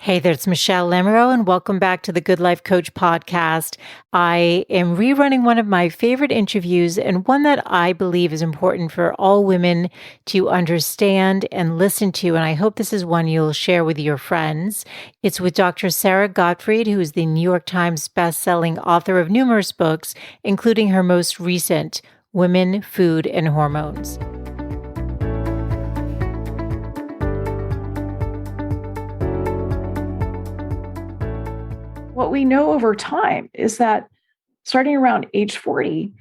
Hey there, it's Michele, and welcome back to the Good Life Coach podcast. I am rerunning one of my favorite interviews and one that I believe is important for all women to understand and listen to. And I hope this is one you'll share with your friends. It's with Dr. Sara Gottfried, who is the New York Times bestselling author of numerous books, including her most recent, Women, Food, and Hormones. What we know over time is that starting around age 40,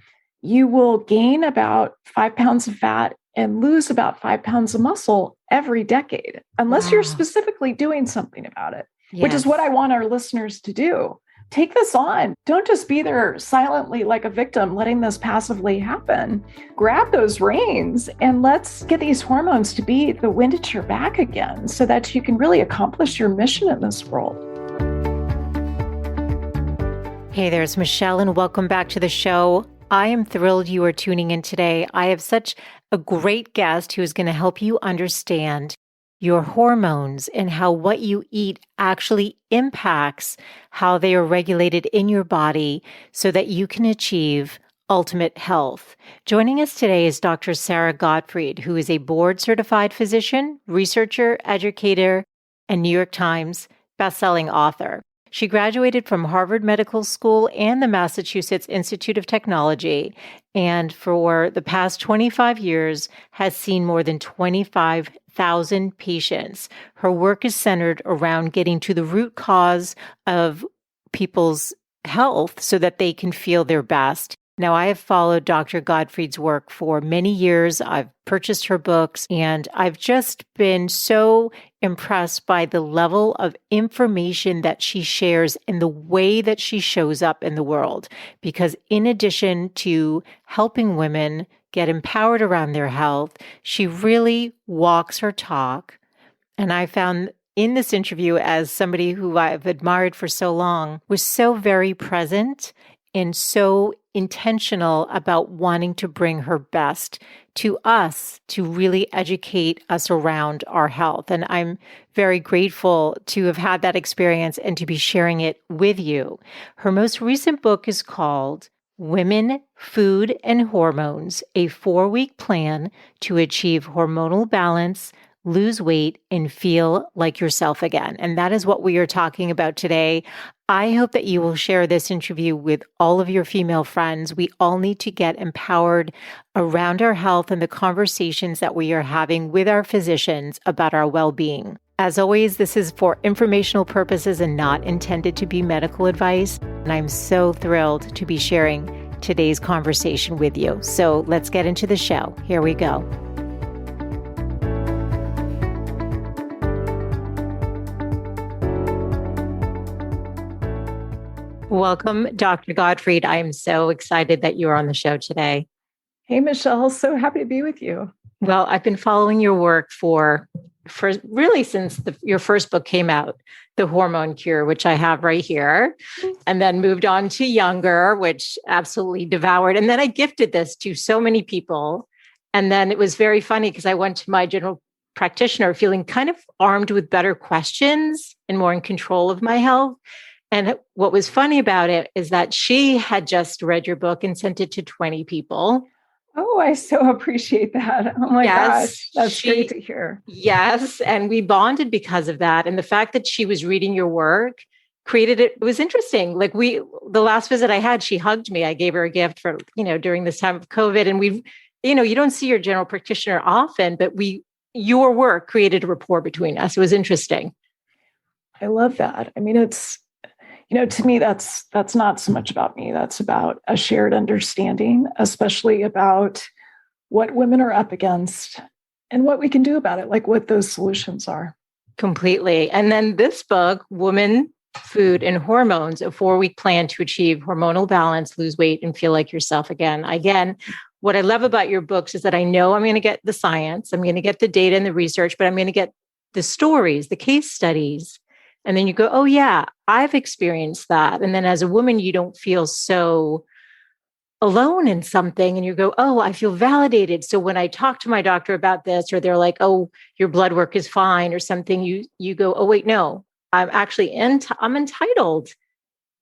you will gain about 5 pounds of fat and lose about 5 pounds of muscle every decade, unless you're specifically doing something about it, which is what I want our listeners to do. Take this on. Don't just be there silently like a victim, letting this passively happen. Grab those reins and let's get these hormones to be the wind at your back again so that you can really accomplish your mission in this world. Hey there, it's Michele, and welcome back to the show. I am thrilled you are tuning in today. I have such a great guest who is going to help you understand your hormones and how what you eat actually impacts how they are regulated in your body so that you can achieve ultimate health. Joining us today is Dr. Sara Gottfried, who is a board-certified physician, researcher, educator, and New York Times bestselling author. She graduated from Harvard Medical School and the Massachusetts Institute of Technology, and for the past 25 years has seen more than 25,000 patients. Her work is centered around getting to the root cause of people's health so that they can feel their best. Now, I have followed Dr. Gottfried's work for many years. I've purchased her books, and I've just been so impressed by the level of information that she shares and the way that she shows up in the world. Because in addition to helping women get empowered around their health, she really walks her talk. And I found in this interview, as somebody who I've admired for so long, was so very present and so intentional about wanting to bring her best to us to really educate us around our health. And I'm very grateful to have had that experience and to be sharing it with you. Her most recent book is called Women, Food, and Hormones, a 4-week plan to achieve hormonal balance, lose weight, and feel like yourself again. And that is what we are talking about today. I hope that you will share this interview with all of your female friends. We all need to get empowered around our health and the conversations that we are having with our physicians about our well-being. As always, this is for informational purposes and not intended to be medical advice. And I'm so thrilled to be sharing today's conversation with you. So let's get into the show. Here we go. Welcome, Dr. Gottfried. I am so excited that you are on the show today. Hey, Michele, so happy to be with you. Well, I've been following your work for really since your first book came out, The Hormone Cure, which I have right here, and then moved on to Younger, which absolutely devoured. And then I gifted this to so many people. And then it was very funny because I went to my general practitioner feeling kind of armed with better questions and more in control of my health. And what was funny about it is that she had just read your book and sent it to 20 people. Oh, I so appreciate that. Oh my gosh, that's great to hear. Yes. And we bonded because of that. And the fact that she was reading your work created it. It was interesting. Like the last visit I had, she hugged me. I gave her a gift for, during this time of COVID. And you don't see your general practitioner often, but your work created a rapport between us. It was interesting. I love that. I mean, to me, that's not so much about me. That's about a shared understanding, especially about what women are up against and what we can do about it, like what those solutions are. Completely. And then this book, Women, Food, and Hormones, a 4-week plan to achieve hormonal balance, lose weight, and feel like yourself again. Again, what I love about your books is that I know I'm going to get the science, I'm going to get the data and the research, but I'm going to get the stories, the case studies. And then you go, oh yeah, I've experienced that. And then as a woman, you don't feel so alone in something and you go, oh, I feel validated. So when I talk to my doctor about this, or they're like, oh, your blood work is fine or something, you go, oh, wait, no, I'm entitled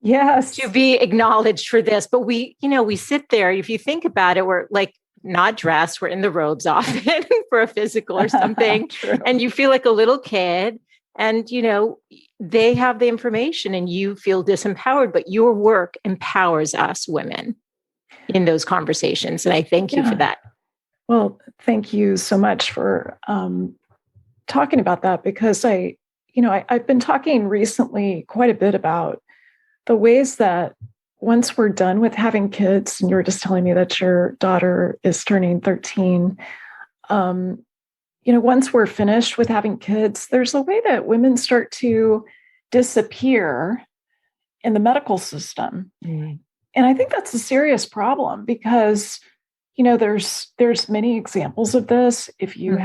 Yes. to be acknowledged for this. But we sit there. If you think about it, we're like not dressed. We're in the robes often for a physical or something. And you feel like a little kid. And, they have the information and you feel disempowered, but your work empowers us women in those conversations. And I thank you for that. Well, thank you so much for talking about that, because I've been talking recently quite a bit about the ways that once we're done with having kids, and you were just telling me that your daughter is turning 13, once we're finished with having kids, there's a way that women start to disappear in the medical system. Mm. And I think that's a serious problem because, there's many examples of this. If you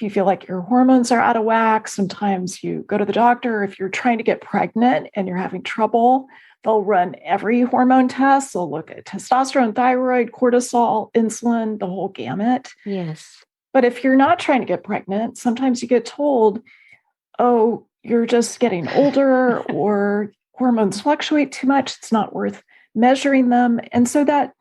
feel like your hormones are out of whack, sometimes you go to the doctor. If you're trying to get pregnant and you're having trouble, they'll run every hormone test. They'll look at testosterone, thyroid, cortisol, insulin, the whole gamut. Yes. But if you're not trying to get pregnant, sometimes you get told, oh, you're just getting older or hormones fluctuate too much. It's not worth measuring them. And so that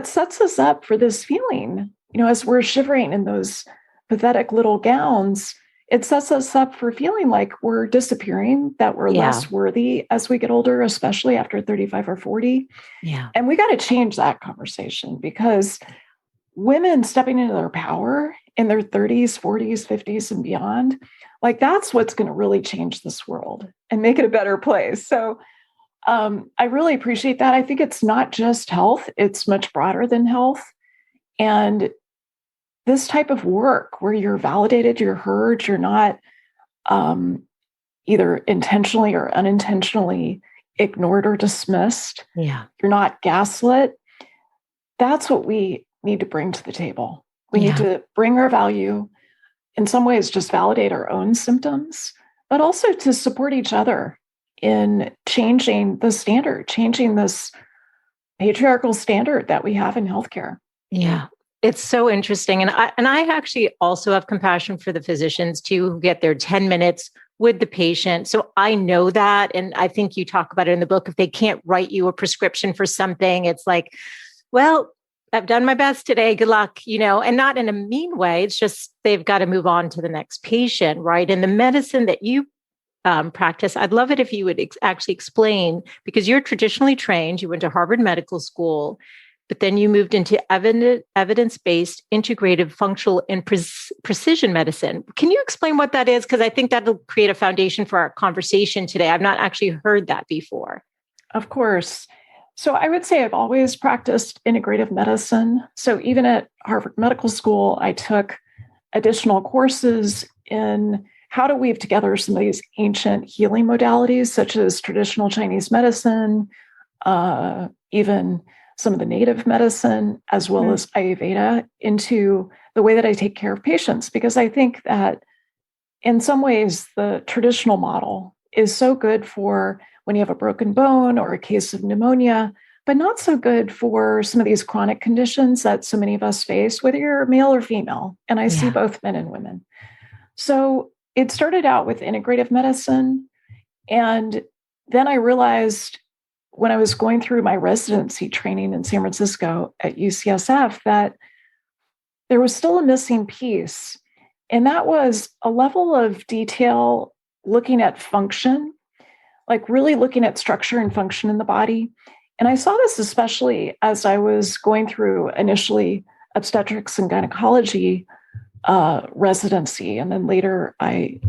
sets us up for this feeling, as we're shivering in those pathetic little gowns, it sets us up for feeling like we're disappearing, that we're less worthy as we get older, especially after 35 or 40. Yeah. And we got to change that conversation, because women stepping into their power in their 30s, 40s, 50s, and beyond, like that's what's going to really change this world and make it a better place. So I really appreciate that. I think it's not just health, it's much broader than health. And this type of work where you're validated, you're heard, you're not either intentionally or unintentionally ignored or dismissed. Yeah. You're not gaslit. That's what we need to bring to the table. We need to bring our value, in some ways, just validate our own symptoms, but also to support each other in changing the standard, changing this patriarchal standard that we have in healthcare. Yeah. It's so interesting. And I actually also have compassion for the physicians too, who get their 10 minutes with the patient. So I know that. And I think you talk about it in the book. If they can't write you a prescription for something, it's like, well, I've done my best today. Good luck, and not in a mean way. It's just they've got to move on to the next patient, right? And the medicine that you practice, I'd love it if you would actually explain, because you're traditionally trained, you went to Harvard Medical School, but then you moved into evidence-based, integrative, functional, and precision medicine. Can you explain what that is? Because I think that'll create a foundation for our conversation today. I've not actually heard that before. Of course. So I would say I've always practiced integrative medicine. So even at Harvard Medical School, I took additional courses in how to weave together some of these ancient healing modalities, such as traditional Chinese medicine, even some of the native medicine, as well as Ayurveda, into the way that I take care of patients. Because I think that in some ways, the traditional model is so good for when you have a broken bone or a case of pneumonia, but not so good for some of these chronic conditions that so many of us face, whether you're male or female. And I see both men and women. So it started out with integrative medicine. And then I realized when I was going through my residency training in San Francisco at UCSF that there was still a missing piece. And that was a level of detail looking at function, like really looking at structure and function in the body. And I saw this especially as I was going through initially obstetrics and gynecology residency. And then later I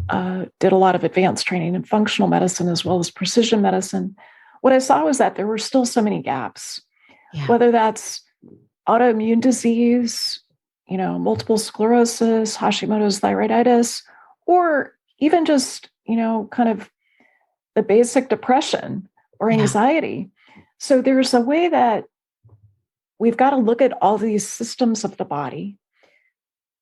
did a lot of advanced training in functional medicine as well as precision medicine. What I saw was that there were still so many gaps, whether that's autoimmune disease, multiple sclerosis, Hashimoto's thyroiditis, or even just, kind of the basic depression or anxiety. So there's a way that we've got to look at all these systems of the body.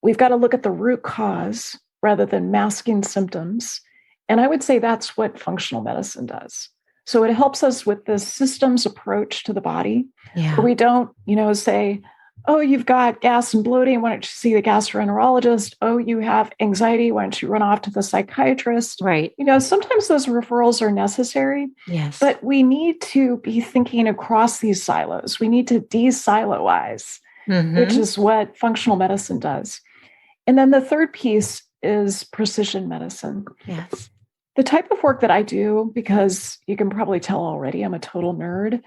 We've got to look at the root cause rather than masking symptoms. And I would say that's what functional medicine does. So it helps us with the systems approach to the body, where we don't, say, oh, you've got gas and bloating. Why don't you see the gastroenterologist? Oh, you have anxiety. Why don't you run off to the psychiatrist? Right. Sometimes those referrals are necessary, Yes. but we need to be thinking across these silos. We need to de-siloize, which is what functional medicine does. And then the third piece is precision medicine. Yes. The type of work that I do, because you can probably tell already, I'm a total nerd.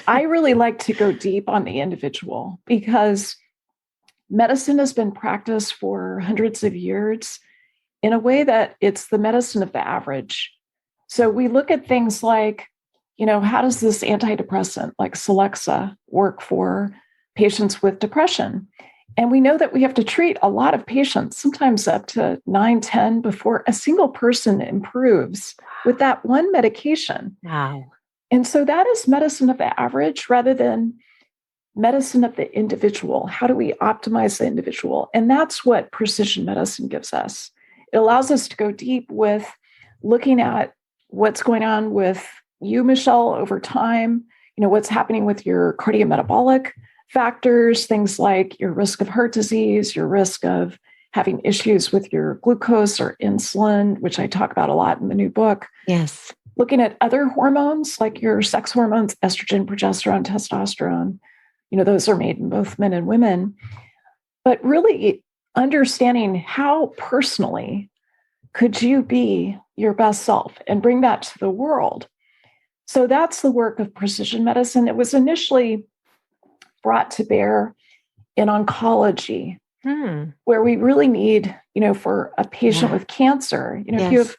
I really like to go deep on the individual because medicine has been practiced for hundreds of years in a way that it's the medicine of the average. So we look at things like, how does this antidepressant like Celexa work for patients with depression? And we know that we have to treat a lot of patients, sometimes up to 9, 10, before a single person improves with that one medication. Wow. And so that is medicine of the average rather than medicine of the individual. How do we optimize the individual? And that's what precision medicine gives us. It allows us to go deep with looking at what's going on with you, Michele, over time, what's happening with your cardiometabolic factors, things like your risk of heart disease, your risk of having issues with your glucose or insulin, which I talk about a lot in the new book. Yes. Looking at other hormones like your sex hormones, estrogen, progesterone, testosterone, those are made in both men and women. But really understanding how personally could you be your best self and bring that to the world. So that's the work of precision medicine. It was initially brought to bear in oncology, where we really need, for a patient with cancer, if you have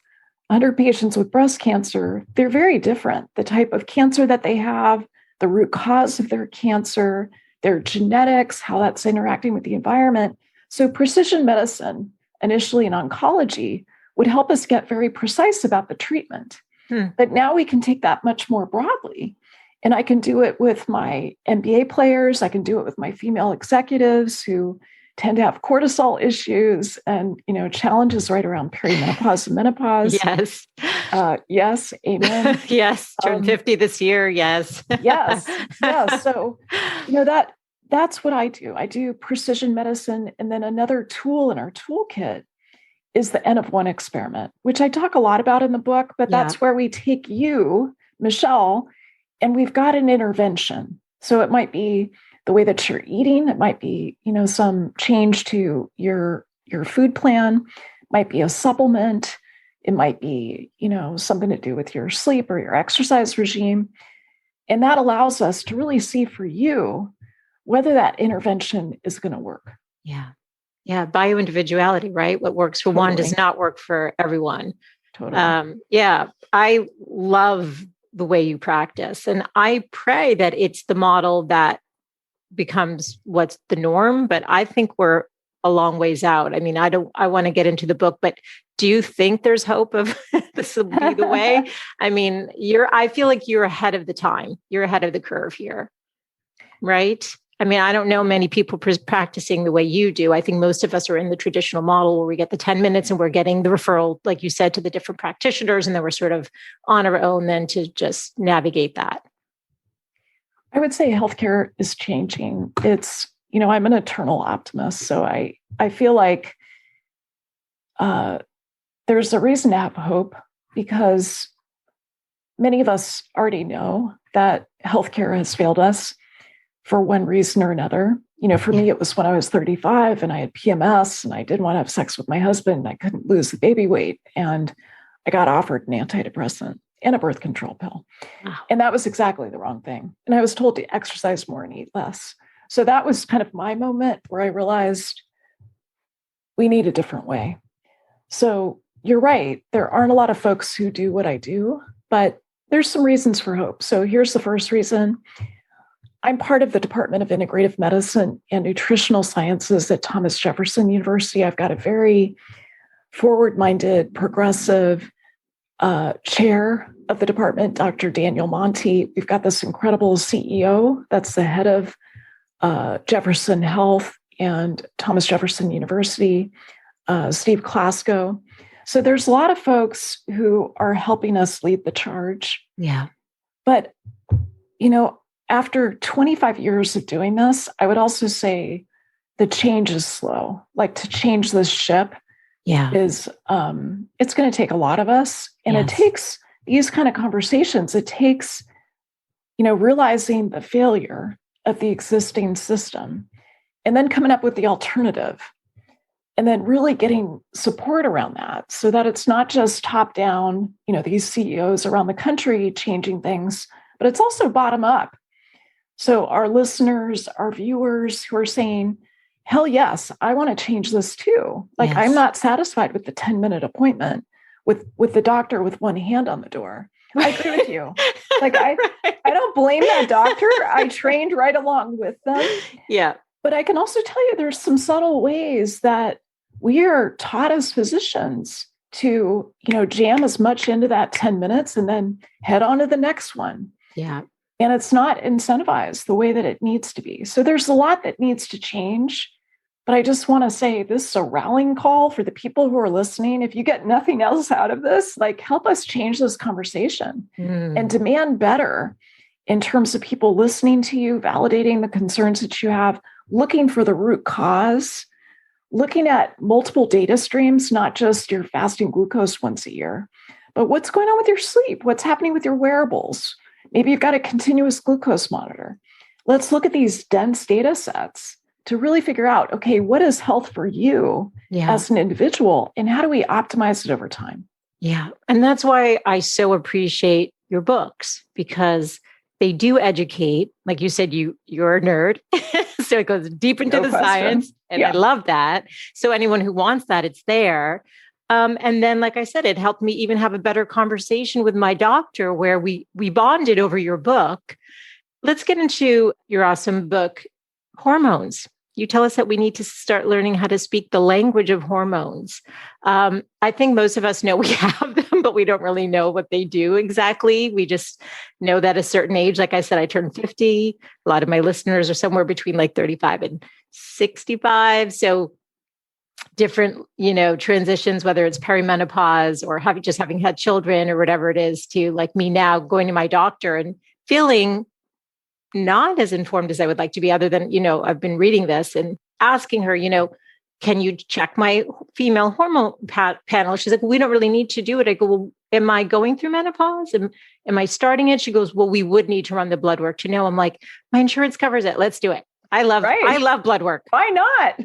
100 patients with breast cancer, they're very different. The type of cancer that they have, the root cause of their cancer, their genetics, how that's interacting with the environment. So precision medicine, initially in oncology, would help us get very precise about the treatment. But now we can take that much more broadly. And I can do it with my NBA players. I can do it with my female executives who tend to have cortisol issues and, challenges right around perimenopause and menopause. Yes. Yes. Amen. Yes. Turned 50 this year. Yes. Yes. So, that's what I do. I do precision medicine. And then another tool in our toolkit is the N of 1 experiment, which I talk a lot about in the book, but that's where we take you, Michele, and we've got an intervention. So it might be the way that you're eating. It might be, some change to your food plan. It might be a supplement. It might be, something to do with your sleep or your exercise regime. And that allows us to really see for you whether that intervention is going to work. Yeah. Yeah. Bioindividuality, right? What works for one does not work for everyone. Totally. I love the way you practice. And I pray that it's the model that becomes what's the norm, but I think we're a long ways out. I mean, I want to get into the book, but do you think there's hope of this will be the way? I mean, I feel like you're ahead of the time. You're ahead of the curve here, right? I mean, I don't know many people practicing the way you do. I think most of us are in the traditional model where we get the 10 minutes and we're getting the referral, like you said, to the different practitioners. And then we're sort of on our own then to just navigate that. I would say healthcare is changing. It's, I'm an eternal optimist. So I feel like there's a reason to have hope because many of us already know that healthcare has failed us for one reason or another. For me, it was when I was 35 and I had PMS and I didn't want to have sex with my husband. I couldn't lose the baby weight. And I got offered an antidepressant and a birth control pill. Wow. And that was exactly the wrong thing. And I was told to exercise more and eat less. So that was kind of my moment where I realized we need a different way. So you're right. There aren't a lot of folks who do what I do, but there's some reasons for hope. So here's the first reason. I'm part of the Department of Integrative Medicine and Nutritional Sciences at Thomas Jefferson University. I've got a very forward-minded, progressive chair of the department, Dr. Daniel Monti. We've got this incredible CEO that's the head of Jefferson Health and Thomas Jefferson University, Steve Klasko. So there's a lot of folks who are helping us lead the charge. Yeah. But, after 25 years of doing this, I would also say the change is slow. Like to change this ship is, it's going to take a lot of us. And it takes these kind of conversations. It takes, realizing the failure of the existing system and then coming up with the alternative. And then really getting support around that so that it's not just top down, these CEOs around the country changing things, but it's also bottom up. So our listeners, our viewers who are saying, hell yes, I want to change this too. Like I'm not satisfied with the 10-minute appointment with the doctor with one hand on the door. I agree with you. Like I don't blame that doctor. I trained right along with them. Yeah. But I can also tell you there's some subtle ways that we are taught as physicians to, jam as much into that 10 minutes and then head on to the next one. Yeah. And it's not incentivized the way that it needs to be. So there's a lot that needs to change. But I just want to say this is a rallying call for the people who are listening. If you get nothing else out of this, like help us change this conversation and demand better in terms of people listening to you, validating the concerns that you have, looking for the root cause, looking at multiple data streams, not just your fasting glucose once a year, but what's going on with your sleep, what's happening with your wearables. Maybe you've got a continuous glucose monitor. Let's look at these dense data sets to really figure out, okay, what is health for you as an individual and how do we optimize it over time? Yeah. And that's why I so appreciate your books because they do educate. Like you said, you're a nerd. So it goes deep into the science. And I love that. So anyone who wants that, it's there. And then, like I said, it helped me even have a better conversation with my doctor where we bonded over your book. Let's get into your awesome book, Hormones. You tell us that we need to start learning how to speak the language of hormones. I think most of us know we have them, but we don't really know what they do exactly. We just know that at a certain age, like I said, I turned 50. A lot of my listeners are somewhere between like 35 and 65. So different, transitions, whether it's perimenopause or having had children or whatever it is, to like me now going to my doctor and feeling not as informed as I would like to be, other than, I've been reading this and asking her, can you check my female hormone panel? She's like, we don't really need to do it. I go, well, am I going through menopause? Am I starting it? She goes, well, we would need to run the blood work to know. I'm like, my insurance covers it. Let's do it. I love blood work. Why not?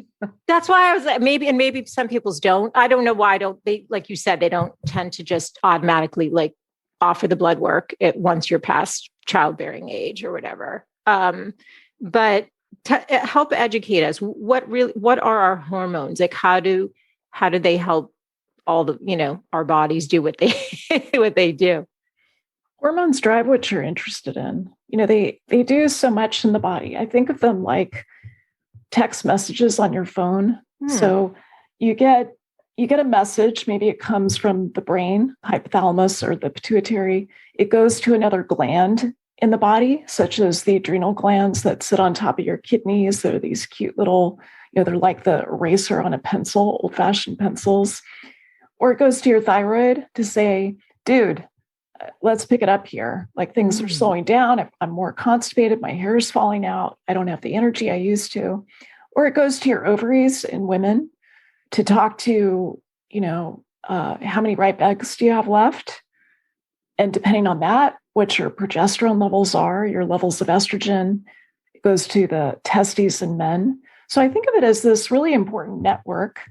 That's why I was like, maybe some people's don't. I don't know why they, like you said, they don't tend to just automatically like offer the blood work once you're past childbearing age or whatever. But help educate us. What are our hormones? Like, how do they help all the, our bodies do what they do? Hormones drive what you're interested in. They do so much in the body. I think of them like text messages on your phone. So you get a message, maybe it comes from the brain, hypothalamus or the pituitary. It goes to another gland in the body, such as the adrenal glands that sit on top of your kidneys. They're these cute little, they're like the eraser on a pencil, old-fashioned pencils. Or it goes to your thyroid to say, dude, let's pick it up here. Like things are slowing down. I'm more constipated. My hair is falling out. I don't have the energy I used to. Or it goes to your ovaries in women to talk to, how many ripe eggs do you have left? And depending on that, what your progesterone levels are, your levels of estrogen, it goes to the testes in men. So I think of it as this really important network.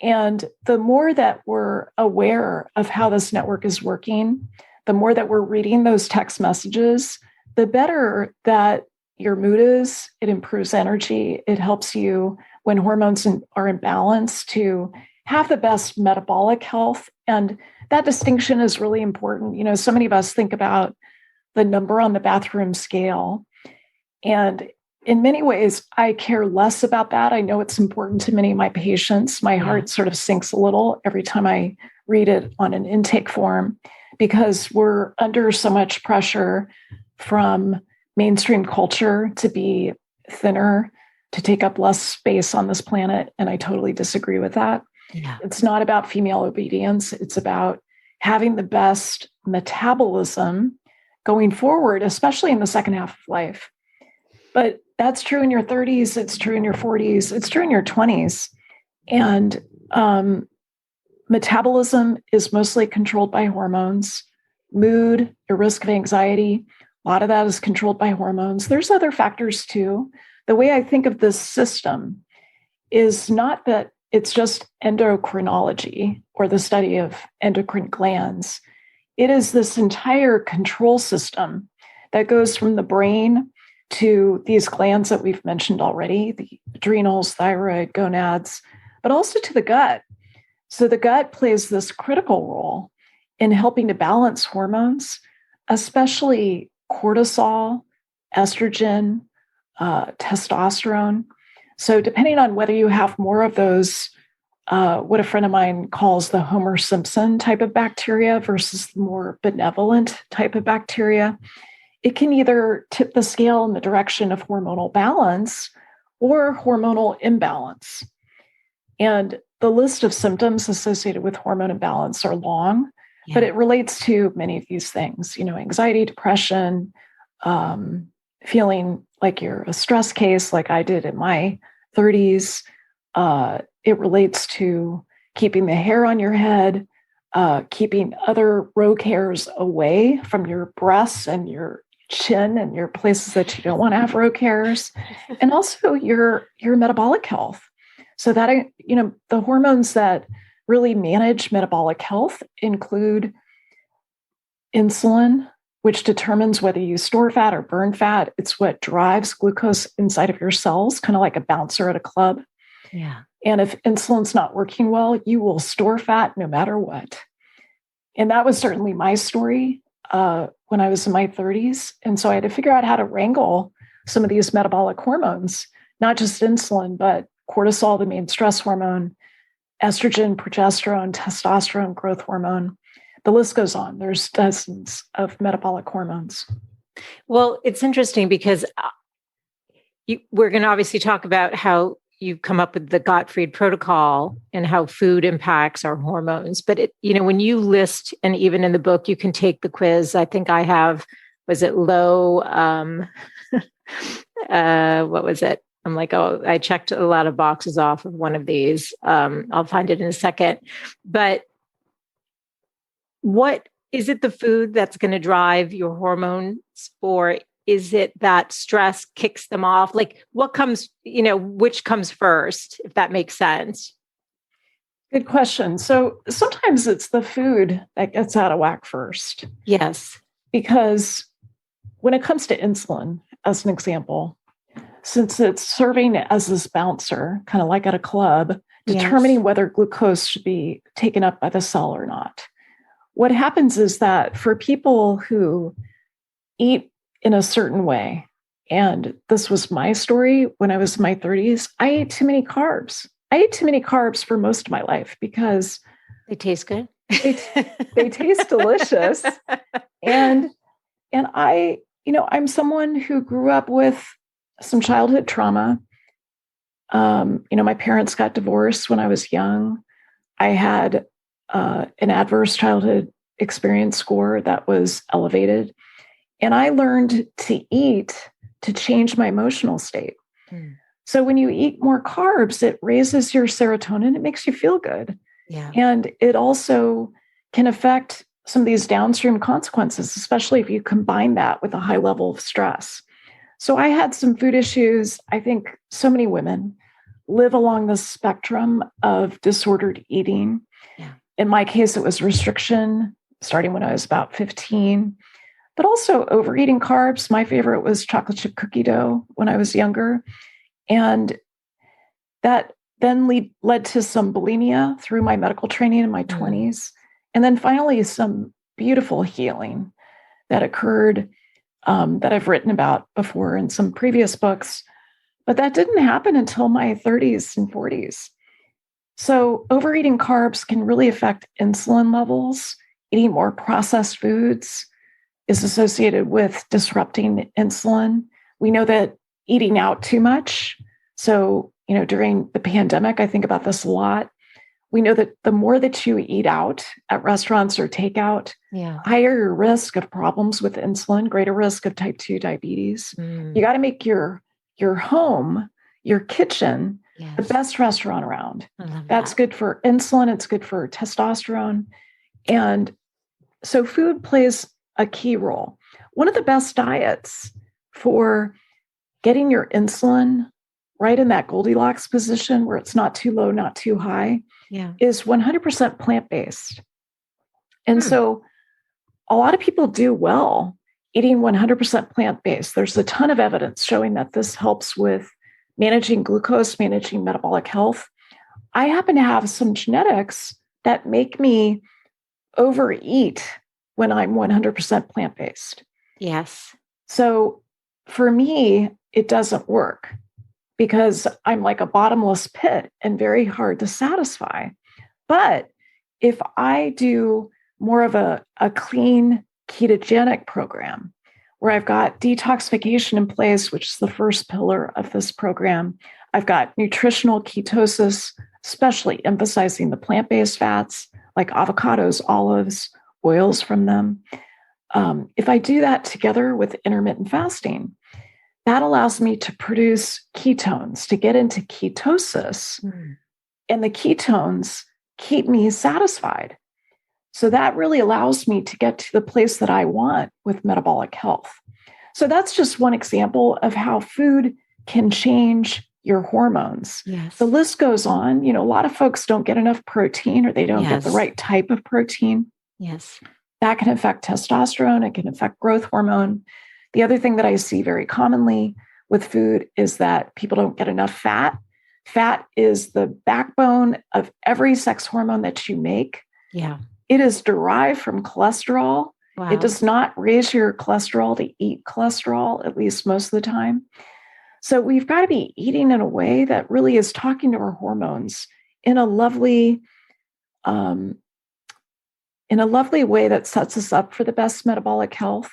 And the more that we're aware of how this network is working, the more that we're reading those text messages, the better that your mood is. It improves energy. It helps you when hormones are in balance to have the best metabolic health. And that distinction is really important. So many of us think about the number on the bathroom scale. And in many ways, I care less about that. I know it's important to many of my patients. My heart sort of sinks a little every time I read it on an intake form because we're under so much pressure from mainstream culture to be thinner, to take up less space on this planet. And I totally disagree with that. Yeah. It's not about female obedience. It's about having the best metabolism going forward, especially in the second half of life. But that's true in your 30s. It's true in your 40s. It's true in your 20s. And metabolism is mostly controlled by hormones. Mood, your risk of anxiety, a lot of that is controlled by hormones. There's other factors too. The way I think of this system is not that it's just endocrinology or the study of endocrine glands. It is this entire control system that goes from the brain to these glands that we've mentioned already, the adrenals, thyroid, gonads, but also to the gut. So the gut plays this critical role in helping to balance hormones, especially cortisol, estrogen, testosterone. So depending on whether you have more of those, what a friend of mine calls the Homer Simpson type of bacteria versus the more benevolent type of bacteria, it can either tip the scale in the direction of hormonal balance or hormonal imbalance. And the list of symptoms associated with hormone imbalance are long, but it relates to many of these things, anxiety, depression, feeling like you're a stress case like I did in my 30s. It relates to keeping the hair on your head, keeping other rogue hairs away from your breasts and your chin and your places that you don't want to have rogue hairs, and also your metabolic health. So that, the hormones that really manage metabolic health include insulin, which determines whether you store fat or burn fat. It's what drives glucose inside of your cells, kind of like a bouncer at a club. Yeah. And if insulin's not working well, you will store fat no matter what. And that was certainly my story when I was in my 30s. And so I had to figure out how to wrangle some of these metabolic hormones, not just insulin, but cortisol, the main stress hormone, estrogen, progesterone, testosterone, growth hormone. The list goes on. There's dozens of metabolic hormones. Well, it's interesting because we're going to obviously talk about how you've come up with the Gottfried protocol and how food impacts our hormones. But when you list, and even in the book, you can take the quiz. I think I have, was it low? What was it? I'm like, I checked a lot of boxes off of one of these. I'll find it in a second. But what is it, the food that's going to drive your hormones, or is it that stress kicks them off? Like what comes, which comes first, if that makes sense? Good question. So sometimes it's the food that gets out of whack first. Yes. Because when it comes to insulin, as an example, since it's serving as this bouncer, kind of like at a club, determining whether glucose should be taken up by the cell or not. What happens is that for people who eat in a certain way, and this was my story when I was in my 30s, I ate too many carbs. I ate too many carbs for most of my life because they taste good. They taste delicious. And I'm someone who grew up with some childhood trauma. My parents got divorced when I was young. I had an adverse childhood experience score that was elevated. And I learned to eat to change my emotional state. So when you eat more carbs, it raises your serotonin. It makes you feel good. Yeah. And it also can affect some of these downstream consequences, especially if you combine that with a high level of stress. So I had some food issues. I think so many women live along the spectrum of disordered eating. Yeah. In my case, it was restriction, starting when I was about 15, but also overeating carbs. My favorite was chocolate chip cookie dough when I was younger. And that then led to some bulimia through my medical training in my 20s. And then finally, some beautiful healing that occurred that I've written about before in some previous books. But that didn't happen until my 30s and 40s. So overeating carbs can really affect insulin levels. Eating more processed foods is associated with disrupting insulin. We know that eating out too much. So, during the pandemic, I think about this a lot. we know that the more that you eat out at restaurants or takeout, higher your risk of problems with insulin, greater risk of type 2 diabetes. You got to make your home, your kitchen, the best restaurant around. That's good for insulin. It's good for testosterone. And so food plays a key role. One of the best diets for getting your insulin right in that Goldilocks position where it's not too low, not too high, is 100% plant-based. And so a lot of people do well eating 100% plant-based. There's a ton of evidence showing that this helps with managing glucose, managing metabolic health. I happen to have some genetics that make me overeat when I'm 100% plant-based. Yes. So for me, it doesn't work because I'm like a bottomless pit and very hard to satisfy. But if I do more of a clean ketogenic program where I've got detoxification in place, which is the first pillar of this program, I've got nutritional ketosis, especially emphasizing the plant-based fats like avocados, olives, oils from them. If I do that together with intermittent fasting, that allows me to produce ketones, to get into ketosis. And the ketones keep me satisfied. So that really allows me to get to the place that I want with metabolic health. So that's just one example of how food can change your hormones. The list goes on. A lot of folks don't get enough protein or they don't get the right type of protein. That can affect testosterone. It can affect growth hormone. The other thing that I see very commonly with food is that people don't get enough fat. Fat is the backbone of every sex hormone that you make. It is derived from cholesterol. It does not raise your cholesterol to eat cholesterol, at least most of the time. So we've got to be eating in a way that really is talking to our hormones in a lovely way that sets us up for the best metabolic health.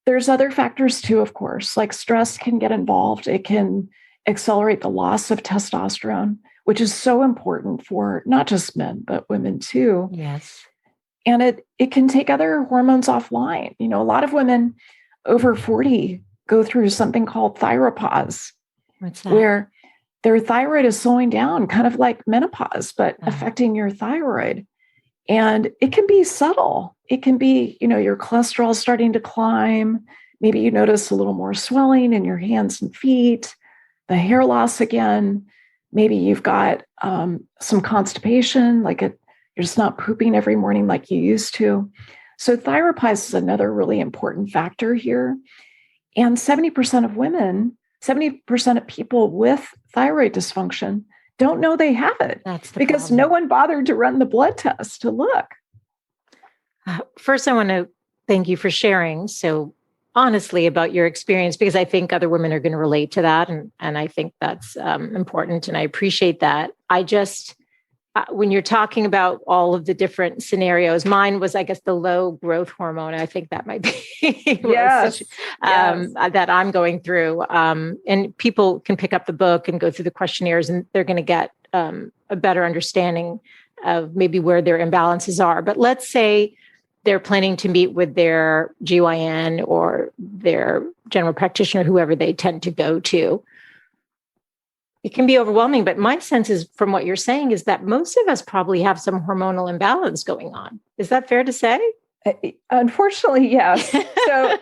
There's other factors too, of course, like stress can get involved. It can accelerate the loss of testosterone, which is so important for not just men, but women too. And it can take other hormones offline. A lot of women over 40 go through something called thyropause. What's that? Where their thyroid is slowing down, kind of like menopause, but affecting your thyroid. And it can be subtle. It can be, your cholesterol starting to climb. Maybe you notice a little more swelling in your hands and feet, the hair loss again. Maybe you've got some constipation, you're just not pooping every morning like you used to. So thyropause is another really important factor here. And 70% of women, 70% of people with thyroid dysfunction don't know they have it because no one bothered to run the blood test to look. First, I want to thank you for sharing so honestly about your experience, because I think other women are going to relate to that. And I think that's important. And I appreciate that. I just, when you're talking about all of the different scenarios, mine was, I guess, the low growth hormone. I think that might be that I'm going through. And people can pick up the book and go through the questionnaires, and they're going to get a better understanding of maybe where their imbalances are. But let's say they're planning to meet with their GYN or their general practitioner, whoever they tend to go to. It can be overwhelming, but my sense is from what you're saying is that most of us probably have some hormonal imbalance going on. Is that fair to say? Unfortunately, yes. So,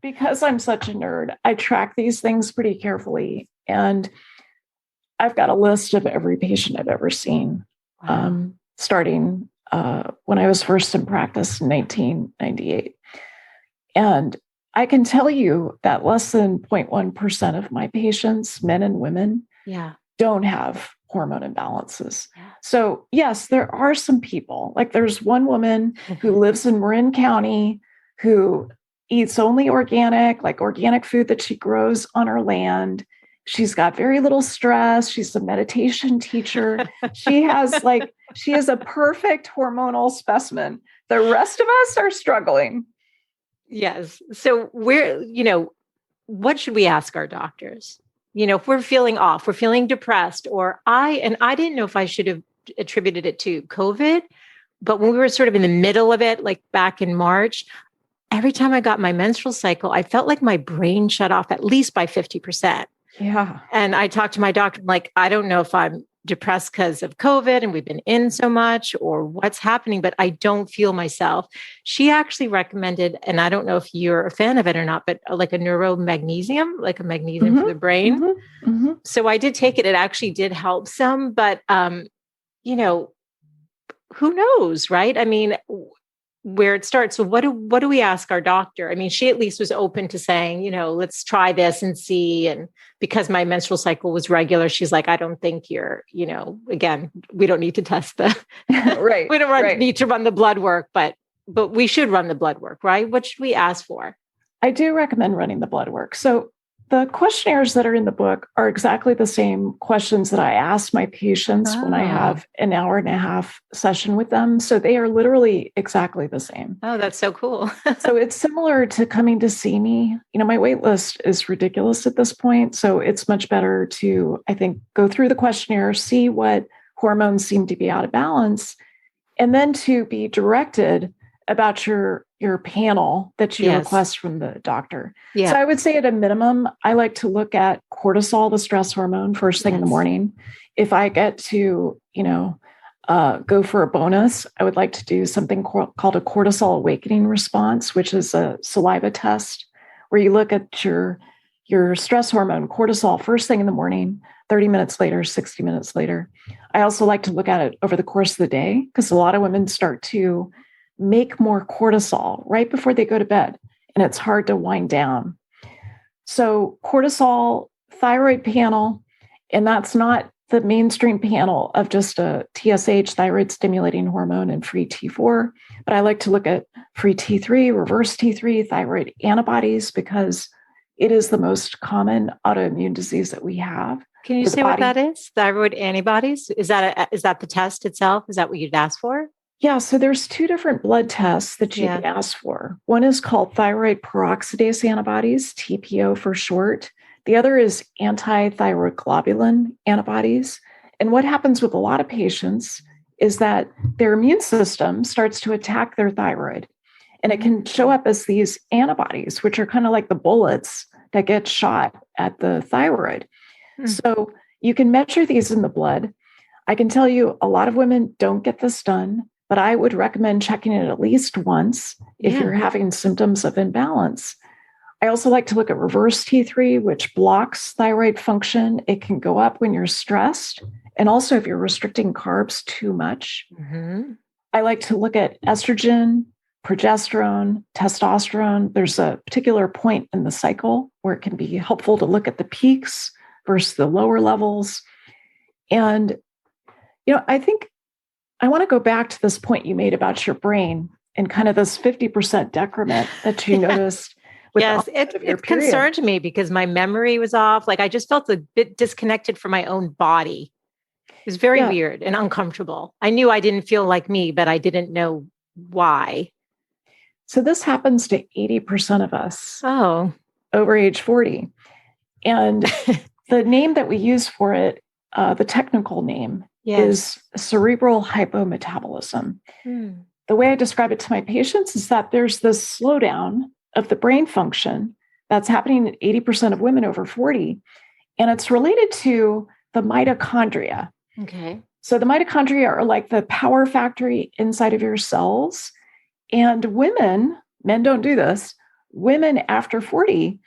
because I'm such a nerd, I track these things pretty carefully. And I've got a list of every patient I've ever seen, starting when I was first in practice in 1998. And I can tell you that less than 0.1% of my patients, men and women, don't have hormone imbalances. So yes, there are some people, like there's one woman who lives in Marin County who eats only organic food that she grows on her land. She's got very little stress. She's a meditation teacher. She is a perfect hormonal specimen. The rest of us are struggling. Yes. So what should we ask our doctors? if we're feeling off, we're feeling depressed, or I didn't know if I should have attributed it to COVID, but when we were sort of in the middle of it, like back in March, every time I got my menstrual cycle, I felt like my brain shut off at least by 50%. Yeah. And I talked to my doctor, like, I don't know if I'm depressed because of COVID and we've been in so much or what's happening, but I don't feel myself. She actually recommended, and I don't know if you're a fan of it or not, but like a neuromagnesium, like a magnesium for the brain. So I did take it. It actually did help some, but, who knows, right? I mean, where it starts. So what do we ask our doctor? I mean, she at least was open to saying, let's try this and see. And because my menstrual cycle was regular, she's like, I don't think you're, again, we don't need to test the right. We don't need to run the blood work, but we should run the blood work, right? What should we ask for? I do recommend running the blood work. So the questionnaires that are in the book are exactly the same questions that I ask my patients when I have an hour and a half session with them. So they are literally exactly the same. Oh, that's so cool. So it's similar to coming to see me. My wait list is ridiculous at this point. So it's much better to, I think, go through the questionnaire, see what hormones seem to be out of balance, and then to be directed about your panel that you request from the doctor. Yeah. So I would say at a minimum, I like to look at cortisol, the stress hormone, first thing in the morning. If I get to, go for a bonus, I would like to do something called a cortisol awakening response, which is a saliva test where you look at your stress hormone, cortisol, first thing in the morning, 30 minutes later, 60 minutes later. I also like to look at it over the course of the day because a lot of women start to make more cortisol right before they go to bed, and it's hard to wind down. So cortisol, thyroid panel, and that's not the mainstream panel of just a TSH, thyroid stimulating hormone, and free T4, but I like to look at free T3, reverse T3, thyroid antibodies, because it is the most common autoimmune disease that we have. Can you say what that is? Thyroid antibodies? Is that the test itself? Is that what you'd ask for? Yeah, so there's two different blood tests that you can ask for. One is called thyroid peroxidase antibodies, TPO for short. The other is anti-thyroid globulin antibodies. And what happens with a lot of patients is that their immune system starts to attack their thyroid. And it can show up as these antibodies, which are kind of like the bullets that get shot at the thyroid. So you can measure these in the blood. I can tell you a lot of women don't get this done, but I would recommend checking it at least once if you're having symptoms of imbalance. I also like to look at reverse T3, which blocks thyroid function. It can go up when you're stressed, and also if you're restricting carbs too much. I like to look at estrogen, progesterone, testosterone. There's a particular point in the cycle where it can be helpful to look at the peaks versus the lower levels. And, I think I want to go back to this point you made about your brain and kind of this 50% decrement that you noticed. Yes, it concerned me because my memory was off. Like I just felt a bit disconnected from my own body. It was very weird and uncomfortable. I knew I didn't feel like me, but I didn't know why. So this happens to 80% of us over age 40. And the name that we use for it, the technical name, is cerebral hypometabolism. The way I describe it to my patients is that there's this slowdown of the brain function that's happening in 80% of women over 40, and it's related to the mitochondria. Okay. So the mitochondria are like the power factory inside of your cells, and men don't do this, women after 40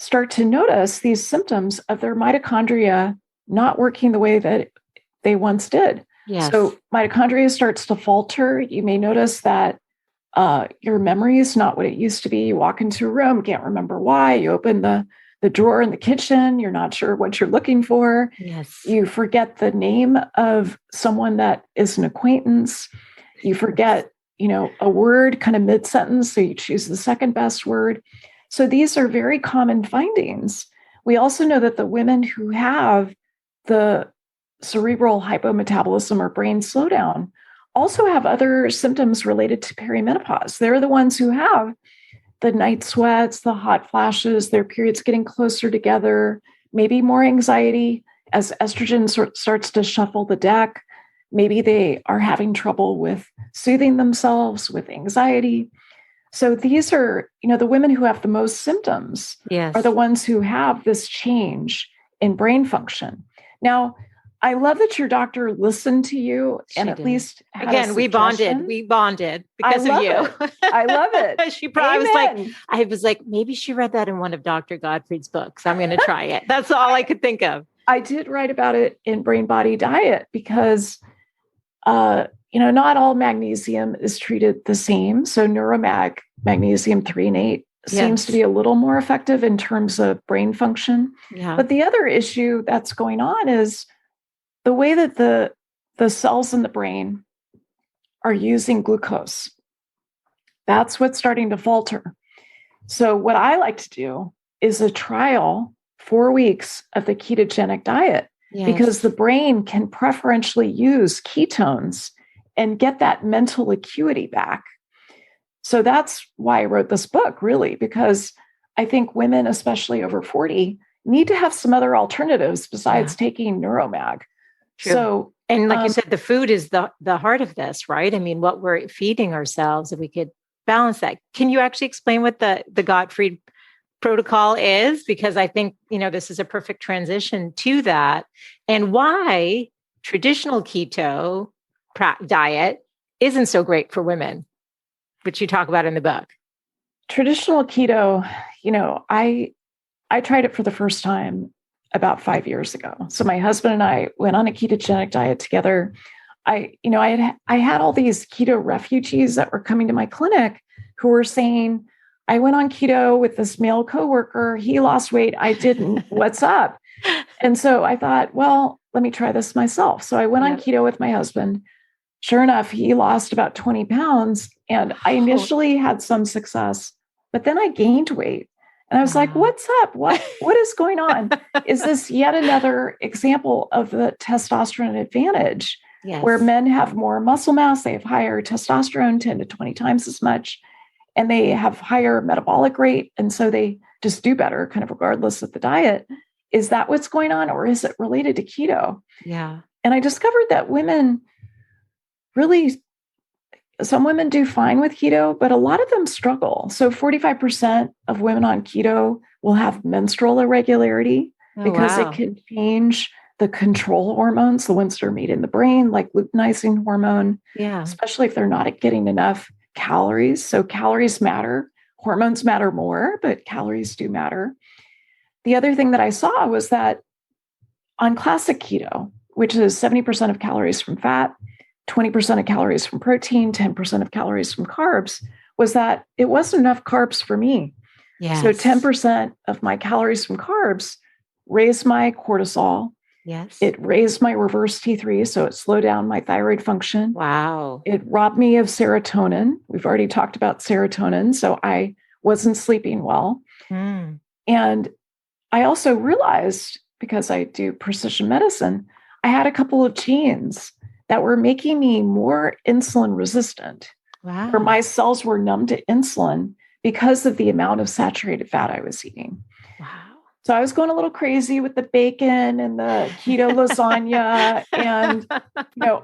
start to notice these symptoms of their mitochondria not working the way that they once did. Yes. So mitochondria starts to falter. You may notice that your memory is not what it used to be. You walk into a room, can't remember why. You open the drawer in the kitchen. You're not sure what you're looking for. Yes. You forget the name of someone that is an acquaintance. You forget, a word kind of mid-sentence. So you choose the second best word. So these are very common findings. We also know that the women who have the cerebral hypometabolism or brain slowdown also have other symptoms related to perimenopause. They're the ones who have the night sweats, the hot flashes, their periods getting closer together, maybe more anxiety as estrogen starts to shuffle the deck. Maybe they are having trouble with soothing themselves with anxiety. So these are, the women who have the most symptoms are the ones who have this change in brain function. Now, I love that your doctor listened to you and at least had again, we bonded because of you. I love it. She probably I was like, maybe she read that in one of Dr. Gottfried's books. I'm going to try it. That's all I could think of. I did write about it in Brain Body Diet because, not all magnesium is treated the same. So Neuromag, magnesium 3 and 8 seems to be a little more effective in terms of brain function. Yeah. But the other issue that's going on is the way that the cells in the brain are using glucose. That's what's starting to falter. So what I like to do is a trial 4 weeks of the ketogenic diet because the brain can preferentially use ketones and get that mental acuity back. So that's why I wrote this book, really, because I think women, especially over 40, need to have some other alternatives besides taking Neuromag. True. So, and like you said, the food is the heart of this, right? I mean, what we're feeding ourselves, if we could balance that. Can you actually explain what the Gottfried protocol is? Because I think, this is a perfect transition to that, and why traditional keto diet isn't so great for women, which you talk about in the book. Traditional keto, I tried it for the first time about 5 years ago. So my husband and I went on a ketogenic diet together. I had all these keto refugees that were coming to my clinic who were saying, I went on keto with this male coworker. He lost weight. I didn't. What's up? And so I thought, well, let me try this myself. So I went on keto with my husband. Sure enough, he lost about 20 pounds. And I initially had some success, but then I gained weight. And I was like, what's up? What is going on? Is this yet another example of the testosterone advantage where men have more muscle mass, they have higher testosterone, 10 to 20 times as much, and they have higher metabolic rate. And so they just do better kind of regardless of the diet. Is that what's going on? Or is it related to keto? Yeah. And I discovered that some women do fine with keto, but a lot of them struggle. So 45% of women on keto will have menstrual irregularity because it can change the control hormones, the ones that are made in the brain, like luteinizing hormone, especially if they're not getting enough calories. So calories matter. Hormones matter more, but calories do matter. The other thing that I saw was that on classic keto, which is 70% of calories from fat, 20% of calories from protein, 10% of calories from carbs, was that it wasn't enough carbs for me. Yes. So 10% of my calories from carbs raised my cortisol. Yes. It raised my reverse T3, so it slowed down my thyroid function. Wow. It robbed me of serotonin. We've already talked about serotonin, so I wasn't sleeping well. And I also realized, because I do precision medicine, I had a couple of genes that were making me more insulin resistant, where my cells were numb to insulin because of the amount of saturated fat I was eating. Wow. So I was going a little crazy with the bacon and the keto lasagna and,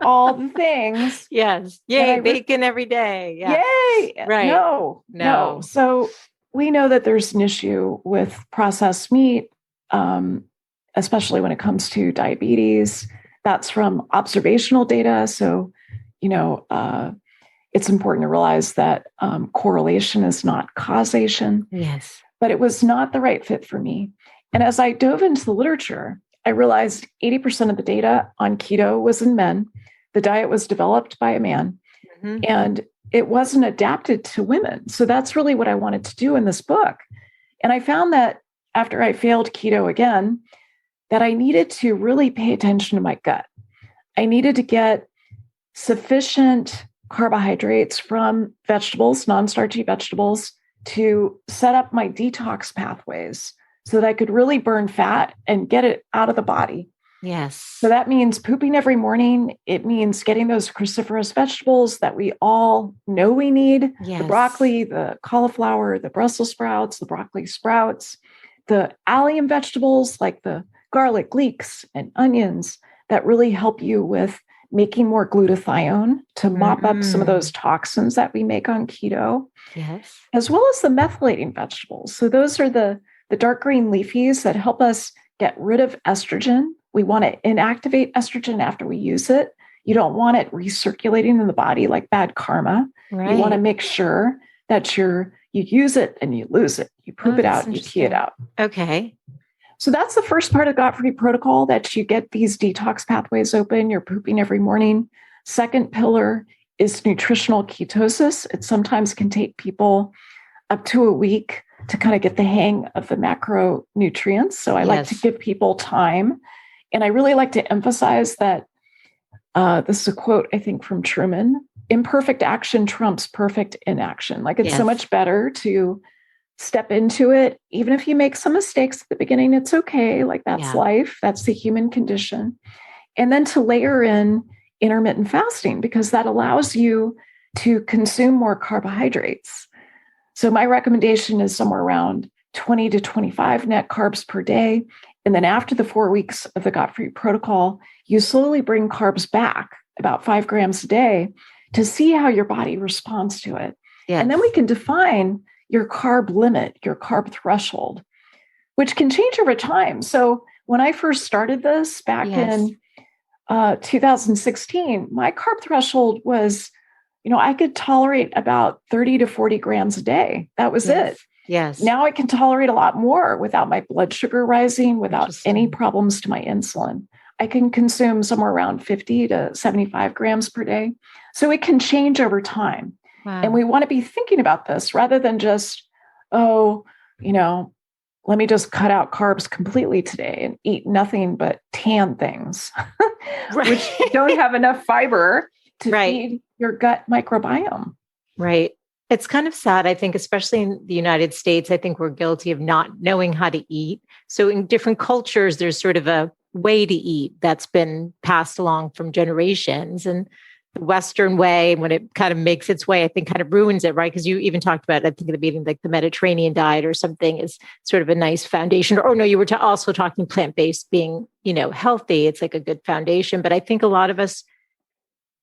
all the things. Yes. Yay, bacon every day. Yeah. Yay. Right. No. So we know that there's an issue with processed meat, especially when it comes to diabetes. That's from observational data. So, it's important to realize that correlation is not causation. Yes. But it was not the right fit for me. And as I dove into the literature, I realized 80% of the data on keto was in men. The diet was developed by a man, and it wasn't adapted to women. So that's really what I wanted to do in this book. And I found that after I failed keto again, that I needed to really pay attention to my gut. I needed to get sufficient carbohydrates from vegetables, non-starchy vegetables, to set up my detox pathways so that I could really burn fat and get it out of the body. Yes. So that means pooping every morning. It means getting those cruciferous vegetables that we all know we need. Yes. The broccoli, the cauliflower, the Brussels sprouts, the broccoli sprouts. the allium vegetables like the garlic, leeks, and onions that really help you with making more glutathione to mop up some of those toxins that we make on keto. Yes. As well as the methylating vegetables. So those are the dark green leafies that help us get rid of estrogen. We want to inactivate estrogen after we use it. You don't want it recirculating in the body like bad karma. Right. You want to make sure that you use it and you lose it. You poop it out, you pee it out. Okay. So that's the first part of Gottfried protocol, that you get these detox pathways open. You're pooping every morning. Second pillar is nutritional ketosis. It sometimes can take people up to a week to kind of get the hang of the macronutrients. So I like to give people time. And I really like to emphasize that this is a quote, I think, from Truman: imperfect action trumps perfect inaction. Like, it's so much better to step into it. Even if you make some mistakes at the beginning, it's okay. Like, that's life. That's the human condition. And then to layer in intermittent fasting, because that allows you to consume more carbohydrates. So my recommendation is somewhere around 20 to 25 net carbs per day. And then after the 4 weeks of the Gottfried protocol, you slowly bring carbs back about 5 grams a day to see how your body responds to it. Yes. And then we can define your carb limit, your carb threshold, which can change over time. So when I first started this back in 2016, my carb threshold was, I could tolerate about 30 to 40 grams a day. That was it. Yes. Now I can tolerate a lot more without my blood sugar rising, without any problems to my insulin. I can consume somewhere around 50 to 75 grams per day. So it can change over time. Wow. And we want to be thinking about this rather than just, let me just cut out carbs completely today and eat nothing but tan things, which don't have enough fiber to feed your gut microbiome. Right. It's kind of sad, I think, especially in the United States. I think we're guilty of not knowing how to eat. So in different cultures, there's sort of a way to eat that's been passed along from generations. And the Western way, when it kind of makes its way, I think kind of ruins it, right? Because you even talked about, I think in the meeting, like the Mediterranean diet or something is sort of a nice foundation. Or no, you were also talking plant-based being, healthy. It's like a good foundation. But I think a lot of us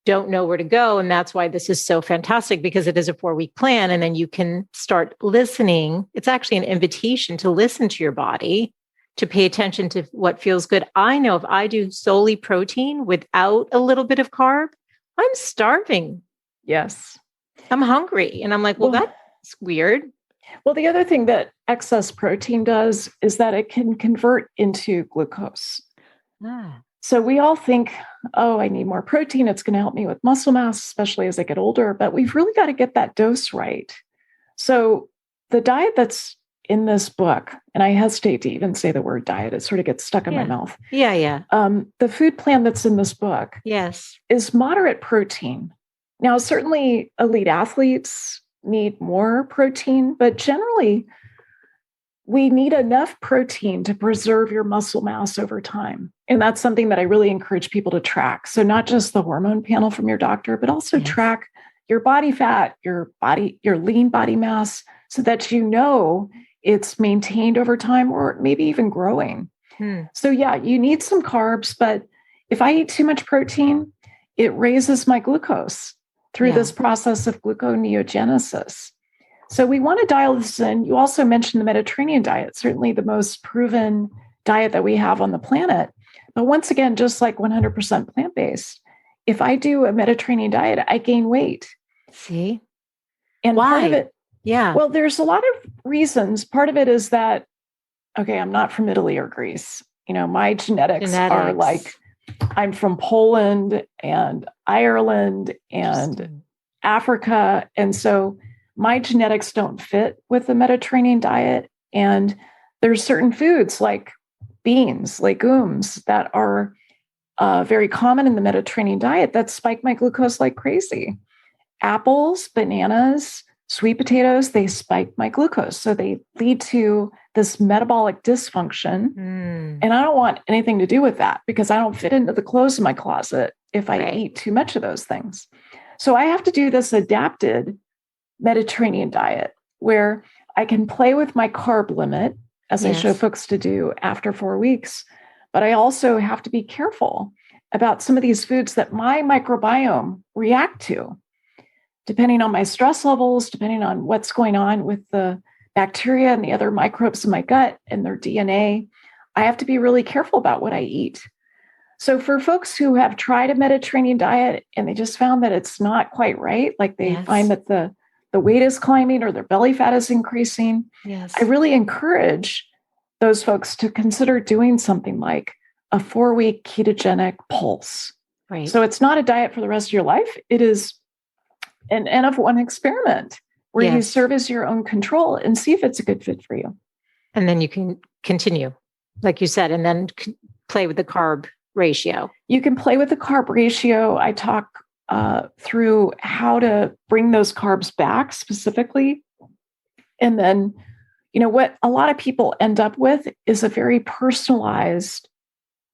don't know where to go. And that's why this is so fantastic, because it is a 4-week plan. And then you can start listening. It's actually an invitation to listen to your body, to pay attention to what feels good. I know if I do solely protein without a little bit of carb, I'm starving. Yes. I'm hungry. And I'm like, well, that's weird. Well, the other thing that excess protein does is that it can convert into glucose. So we all think, I need more protein. It's going to help me with muscle mass, especially as I get older. But we've really got to get that dose right. So the diet that's in this book, and I hesitate to even say the word diet, it sort of gets stuck in my mouth. Yeah. The food plan that's in this book is moderate protein. Now, certainly elite athletes need more protein, but generally we need enough protein to preserve your muscle mass over time. And that's something that I really encourage people to track. So not just the hormone panel from your doctor, but also track your body fat, your lean body mass, so that it's maintained over time or maybe even growing. So you need some carbs, but if I eat too much protein, it raises my glucose through this process of gluconeogenesis. So we want to dial this in. You also mentioned the Mediterranean diet, certainly the most proven diet that we have on the planet. But once again, just like 100% plant-based, if I do a Mediterranean diet, I gain weight. See? And why? Part of it, yeah. Well, there's a lot of reasons. Part of it is that, I'm not from Italy or Greece. My genetics are like, I'm from Poland and Ireland and Africa. And so my genetics don't fit with the Mediterranean diet. And there's certain foods like beans, legumes that are very common in the Mediterranean diet that spike my glucose like crazy. Apples, bananas, sweet potatoes, they spike my glucose. So they lead to this metabolic dysfunction. And I don't want anything to do with that because I don't fit into the clothes in my closet if I eat too much of those things. So I have to do this adapted Mediterranean diet where I can play with my carb limit. as I show folks to do after 4 weeks. But I also have to be careful about some of these foods that my microbiome react to, depending on my stress levels, depending on what's going on with the bacteria and the other microbes in my gut and their DNA. I have to be really careful about what I eat. So for folks who have tried a Mediterranean diet and they just found that it's not quite right, like they find that the weight is climbing or their belly fat is increasing, I really encourage those folks to consider doing something like a 4-week ketogenic pulse. Right. So it's not a diet for the rest of your life. It is an N of 1 experiment where you serve as your own control and see if it's a good fit for you. And then you can continue, like you said, and then play with the carb ratio. You can play with the carb ratio. I talk through how to bring those carbs back specifically. And then, what a lot of people end up with is a very personalized,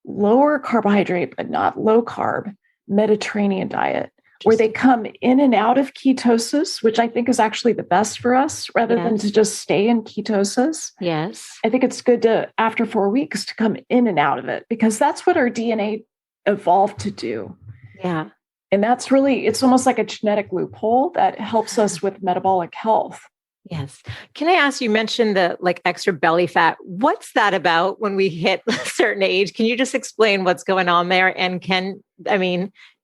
lower carbohydrate, but not low carb Mediterranean diet, where they come in and out of ketosis, which I think is actually the best for us rather than to just stay in ketosis. Yes. I think it's good to, after 4 weeks, to come in and out of it because that's what our DNA evolved to do. Yeah. And that's really, it's almost like a genetic loophole that helps us with metabolic health. Yes. Can I ask, you mentioned the extra belly fat. What's that about when we hit a certain age? Can you just explain what's going on there? And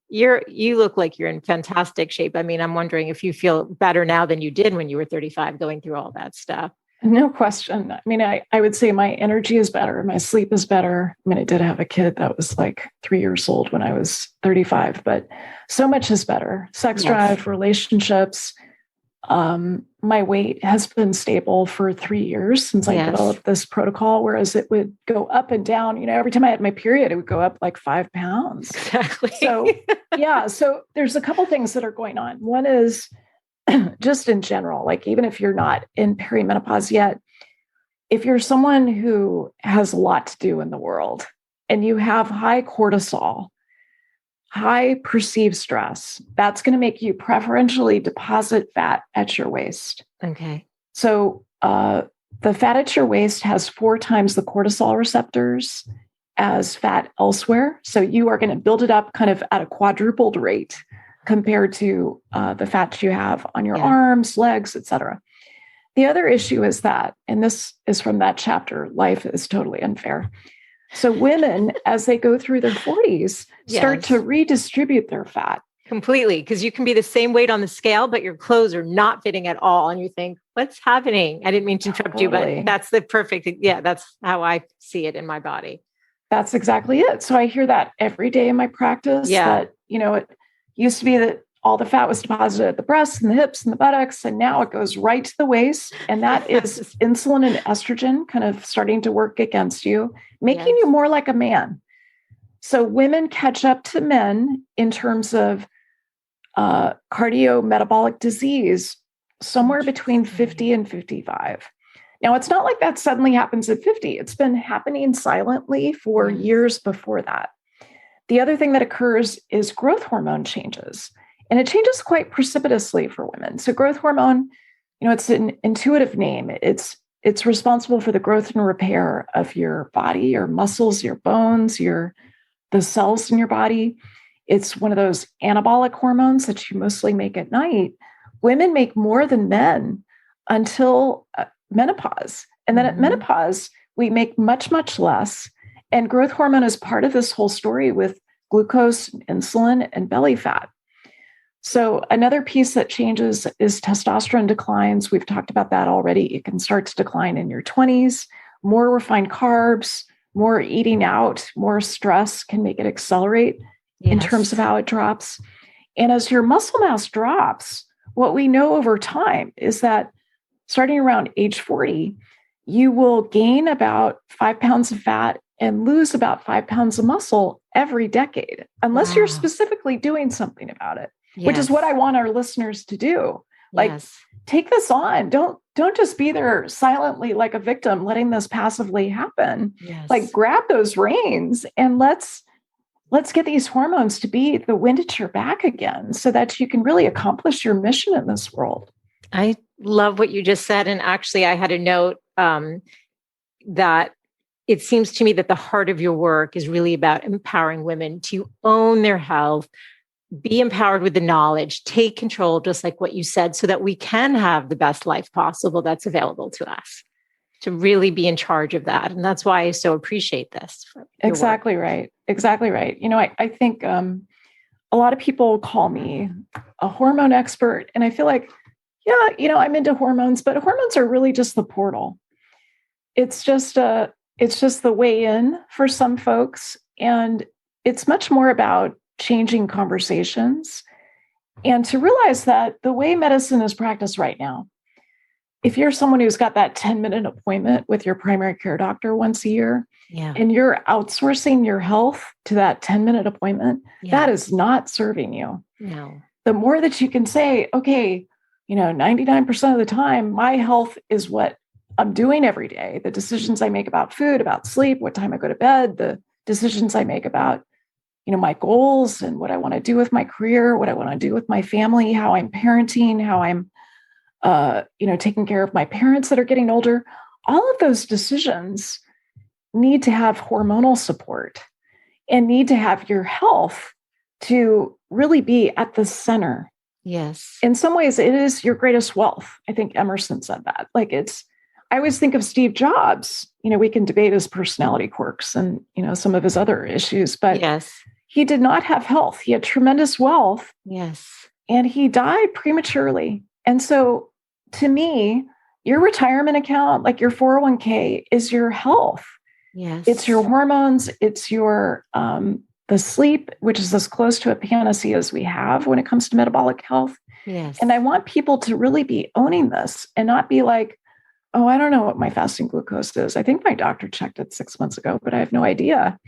you look like you're in fantastic shape. I'm wondering if you feel better now than you did when you were 35 going through all that stuff. No question. I would say my energy is better. My sleep is better. I did have a kid that was like 3 years old when I was 35, but so much is better. Sex drive, relationships. My weight has been stable for 3 years since I developed this protocol, whereas it would go up and down. Every time I had my period, it would go up like 5 pounds. Exactly. So, so there's a couple things that are going on. One is just in general, like even if you're not in perimenopause yet, if you're someone who has a lot to do in the world and you have high cortisol, high perceived stress, that's going to make you preferentially deposit fat at your waist. Okay. So the fat at your waist has 4 times the cortisol receptors as fat elsewhere. So you are going to build it up kind of at a quadrupled rate compared to the fat you have on your arms, legs, etc. The other issue is that, and this is from that chapter, Life is Totally Unfair. So women, as they go through their 40s, start to redistribute their fat. Completely, because you can be the same weight on the scale, but your clothes are not fitting at all. And you think, what's happening? I didn't mean to interrupt you, but that's the perfect, that's how I see it in my body. That's exactly it. So I hear that every day in my practice that, it used to be that all the fat was deposited at the breasts and the hips and the buttocks, and now it goes right to the waist. And that is insulin and estrogen kind of starting to work against you, making you more like a man. So women catch up to men in terms of cardiometabolic disease somewhere between 50 and 55. Now, it's not like that suddenly happens at 50. It's been happening silently for years before that. The other thing that occurs is growth hormone changes, and it changes quite precipitously for women. So growth hormone, it's an intuitive name. It's responsible for the growth and repair of your body, your muscles, your bones, the cells in your body. It's one of those anabolic hormones that you mostly make at night. Women make more than men until menopause. And then at menopause, we make much, much less. And growth hormone is part of this whole story with glucose, insulin, and belly fat. So another piece that changes is testosterone declines. We've talked about that already. It can start to decline in your 20s. More refined carbs, more eating out, more stress can make it accelerate in terms of how it drops. And as your muscle mass drops, what we know over time is that starting around age 40, you will gain about 5 pounds of fat and lose about 5 pounds of muscle every decade, unless you're specifically doing something about it, which is what I want our listeners to do. Take this on. Don't just be there silently like a victim, letting this passively happen. Grab those reins and let's get these hormones to be the wind at your back again so that you can really accomplish your mission in this world. I love what you just said. And actually, I had a note, that it seems to me that the heart of your work is really about empowering women to own their health, be empowered with the knowledge, take control, just like what you said, so that we can have the best life possible that's available to us, to really be in charge of that. And that's why I so appreciate this. Exactly right. Exactly right. I think a lot of people call me a hormone expert, and I feel like, yeah, I'm into hormones, but hormones are really just the portal. It's just the way in for some folks. And it's much more about changing conversations and to realize that the way medicine is practiced right now, if you're someone who's got that 10-minute appointment with your primary care doctor once a year, and you're outsourcing your health to that 10-minute appointment, that is not serving you. No. The more that you can say, okay, 99% of the time, my health is what I'm doing every day. The decisions I make about food, about sleep, what time I go to bed, the decisions I make about, my goals and what I want to do with my career, what I want to do with my family, how I'm parenting, how I'm, taking care of my parents that are getting older. All of those decisions need to have hormonal support and need to have your health to really be at the center. Yes. In some ways, it is your greatest wealth. I think Emerson said that. I always think of Steve Jobs. We can debate his personality quirks and, some of his other issues, but he did not have health. He had tremendous wealth. Yes. And he died prematurely. And so to me, your retirement account, like your 401k, is your health. Yes. It's your hormones. It's your, the sleep, which is as close to a panacea as we have when it comes to metabolic health. Yes. And I want people to really be owning this and not be like, oh, I don't know what my fasting glucose is. I think my doctor checked it 6 months ago, but I have no idea.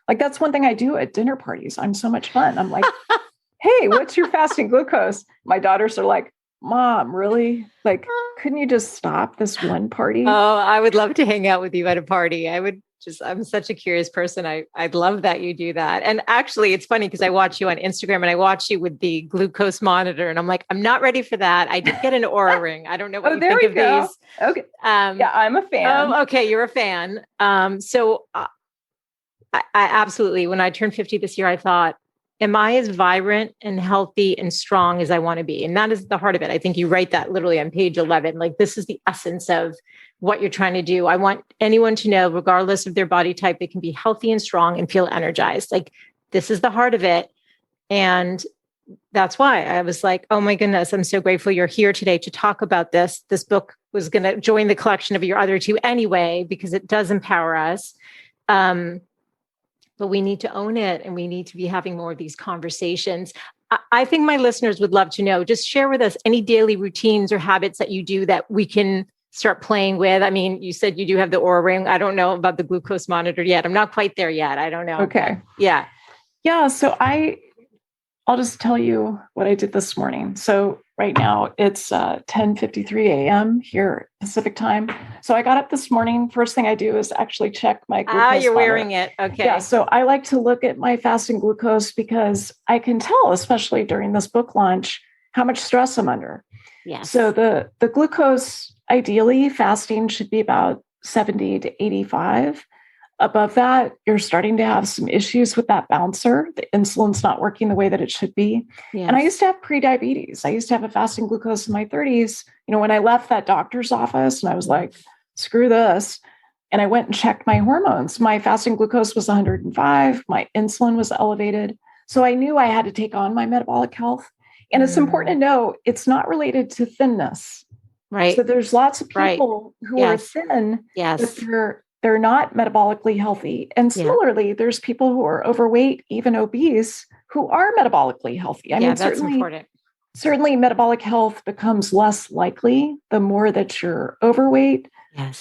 That's one thing I do at dinner parties. I'm so much fun. I'm like, hey, what's your fasting glucose? My daughters are like, Mom, really? Couldn't you just stop this one party? Oh, I would love to hang out with you at a party. I'm such a curious person. I'd love that you do that. And actually, it's funny because I watch you on Instagram and I watch you with the glucose monitor and I'm like, I'm not ready for that. I did get an Oura ring. I don't know what you think of these. Okay. Yeah, I'm a fan. Oh, okay. You're a fan. So I absolutely, when I turned 50 this year, I thought, am I as vibrant and healthy and strong as I want to be? And that is the heart of it. I think you write that literally on page 11. This is the essence of what you're trying to do. I want anyone to know, regardless of their body type, they can be healthy and strong and feel energized. This is the heart of it. And that's why I was like, oh my goodness, I'm so grateful you're here today to talk about this. This book was going to join the collection of your other two anyway, because it does empower us. But we need to own it and we need to be having more of these conversations. I think my listeners would love to know, just share with us any daily routines or habits that you do that we can start playing with. I mean, you said you do have the Oura ring. I don't know about the glucose monitor yet. I'm not quite there yet. I don't know. Okay. Yeah. Yeah. So I'll just tell you what I did this morning. So right now it's 10:53 a.m. here Pacific time. So I got up this morning. First thing I do is actually check my glucose you're monitor. wearing it. Okay. Yeah. So I like to look at my fasting glucose because I can tell, especially during this book launch, how much stress I'm under. Yes. So the glucose, ideally, fasting should be about 70 to 85. Above that, you're starting to have some issues with that bouncer. The insulin's not working the way that it should be. Yes. And I used to have prediabetes. I used to have a fasting glucose in my 30s. When I left that doctor's office and I was like, screw this. And I went and checked my hormones. My fasting glucose was 105. My insulin was elevated. So I knew I had to take on my metabolic health. And it's important to know it's not related to thinness. Right. So there's lots of people who are thin, but they're not metabolically healthy. And similarly, there's people who are overweight, even obese, who are metabolically healthy. I mean, that's important. Certainly metabolic health becomes less likely the more that you're overweight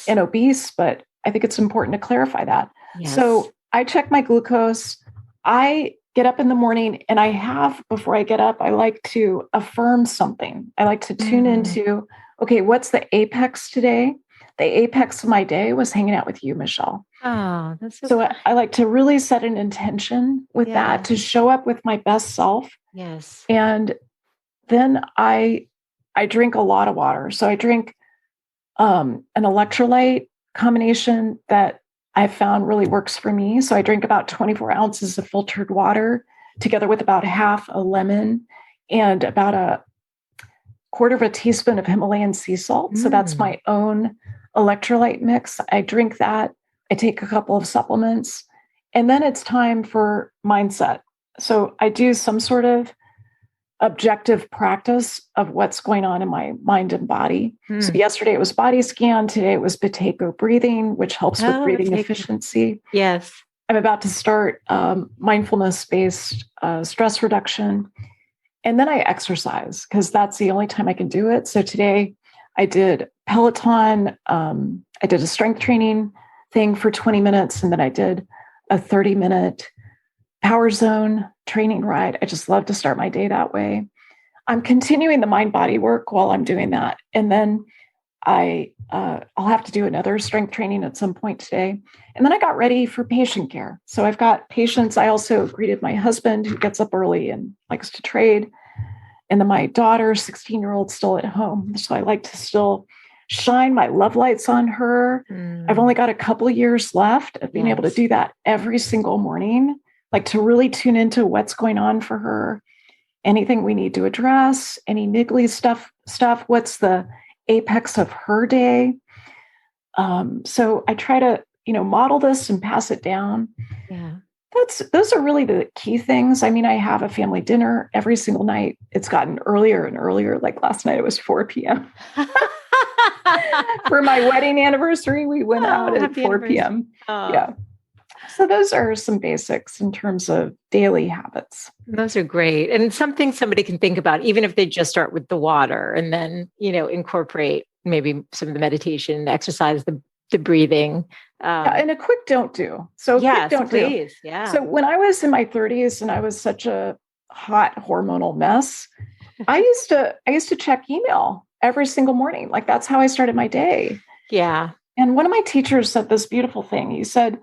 and obese, but I think it's important to clarify that. Yes. So I check my glucose. I get up in the morning and before I get up, I like to affirm something. I like to tune into, okay, what's the apex today? The apex of my day was hanging out with you, Michele. Oh, that's so I like to really set an intention with that to show up with my best self. Yes. And then I drink a lot of water. So I drink an electrolyte combination that I found really works for me. So I drink about 24 ounces of filtered water together with about half a lemon and about a quarter of a teaspoon of Himalayan sea salt. So that's my own electrolyte mix. I drink that. I take a couple of supplements, and then it's time for mindset. So I do some sort of objective practice of what's going on in my mind and body. So yesterday it was body scan. Today it was Buteyko breathing, which helps with breathing efficiency. Yes. I'm about to start mindfulness-based stress reduction. And then I exercise because that's the only time I can do it. So today I did Peloton. I did a strength training thing for 20 minutes. And then I did a 30-minute power zone training ride. I just love to start my day that way. I'm continuing the mind body work while I'm doing that. And then I'll have to do another strength training at some point today. And then I got ready for patient care. So I've got patients. I also greeted my husband who gets up early and likes to trade. And then my daughter, 16-year-old, still at home. So I like to still shine my love lights on her. I've only got a couple of years left of being able to do that every single morning, like to really tune into what's going on for her, anything we need to address, any niggly stuff, what's the apex of her day. So I try to, model this and pass it down. Yeah. Those are really the key things. I mean, I have a family dinner every single night. It's gotten earlier and earlier. Like last night, it was 4 p.m. For my wedding anniversary, we went out at 4 p.m. Yeah. So those are some basics in terms of daily habits. Those are great. And something somebody can think about, even if they just start with the water and then, incorporate maybe some of the meditation, the exercise, the breathing. And a quick don't do. So yes, quick don't please. do. Yeah. So when I was in my 30s and I was such a hot hormonal mess, I used to check email every single morning. Like that's how I started my day. Yeah. And one of my teachers said this beautiful thing. He said,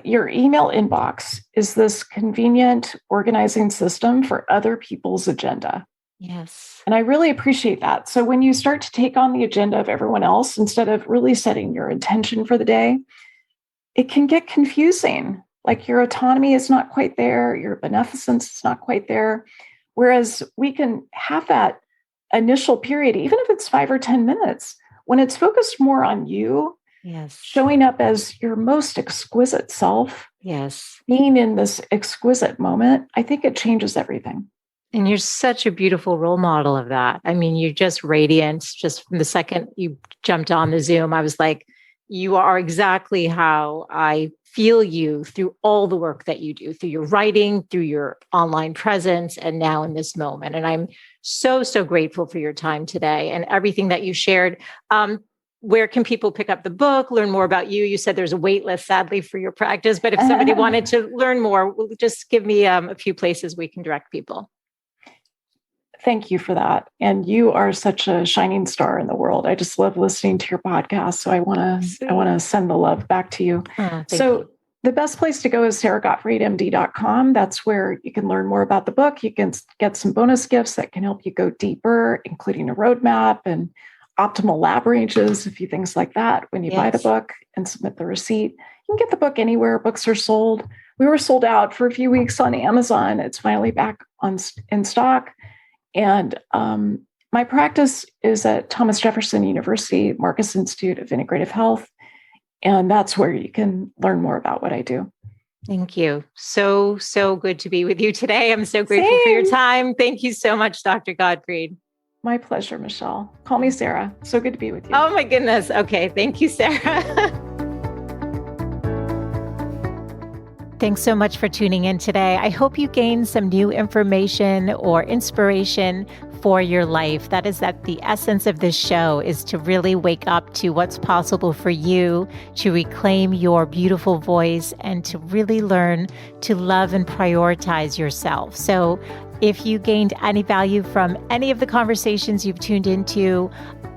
your email inbox is this convenient organizing system for other people's agenda. Yes. And I really appreciate that. So when you start to take on the agenda of everyone else, instead of really setting your intention for the day, it can get confusing. Like your autonomy is not quite there. Your beneficence is not quite there. Whereas we can have that initial period, even if it's 5 or 10 minutes, when it's focused more on you, yes, showing up as your most exquisite self, yes, being in this exquisite moment, I think it changes everything. And you're such a beautiful role model of that. I mean, you're just radiant. Just from the second you jumped on the Zoom, I was like, you are exactly how I feel you through all the work that you do, through your writing, through your online presence, and now in this moment. And I'm so, so grateful for your time today and everything that you shared. Where can people pick up the book, learn more about you? You said there's a wait list, sadly, for your practice, but if somebody wanted to learn more, just give me a few places we can direct people. Thank you for that. And you are such a shining star in the world. I just love listening to your podcast. So I want to send the love back to you. So the best place to go is saragottfriedmd.com. That's where you can learn more about the book. You can get some bonus gifts that can help you go deeper, including a roadmap and optimal lab ranges, a few things like that when you buy the book and submit the receipt. You can get the book anywhere books are sold. We were sold out for a few weeks on Amazon. It's finally back in stock. And my practice is at Thomas Jefferson University, Marcus Institute of Integrative Health. And that's where you can learn more about what I do. Thank you. So, so good to be with you today. I'm so grateful for your time. Thank you so much, Dr. Gottfried. My pleasure, Michele. Call me Sara. So good to be with you. Oh my goodness. Okay. Thank you, Sara. Thanks so much for tuning in today. I hope you gained some new information or inspiration for your life. That is the essence of this show, is to really wake up to what's possible for you, to reclaim your beautiful voice, and to really learn to love and prioritize yourself. So If you gained any value from any of the conversations you've tuned into,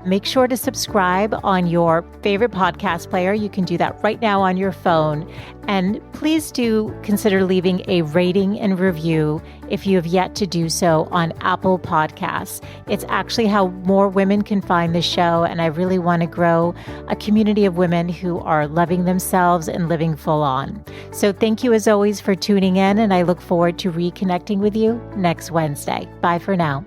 make sure to subscribe on your favorite podcast player. You can do that right now on your phone. And please do consider leaving a rating and review if you have yet to do so on Apple Podcasts. It's actually how more women can find the show. And I really want to grow a community of women who are loving themselves and living full on. So thank you as always for tuning in. And I look forward to reconnecting with you next Wednesday. Bye for now.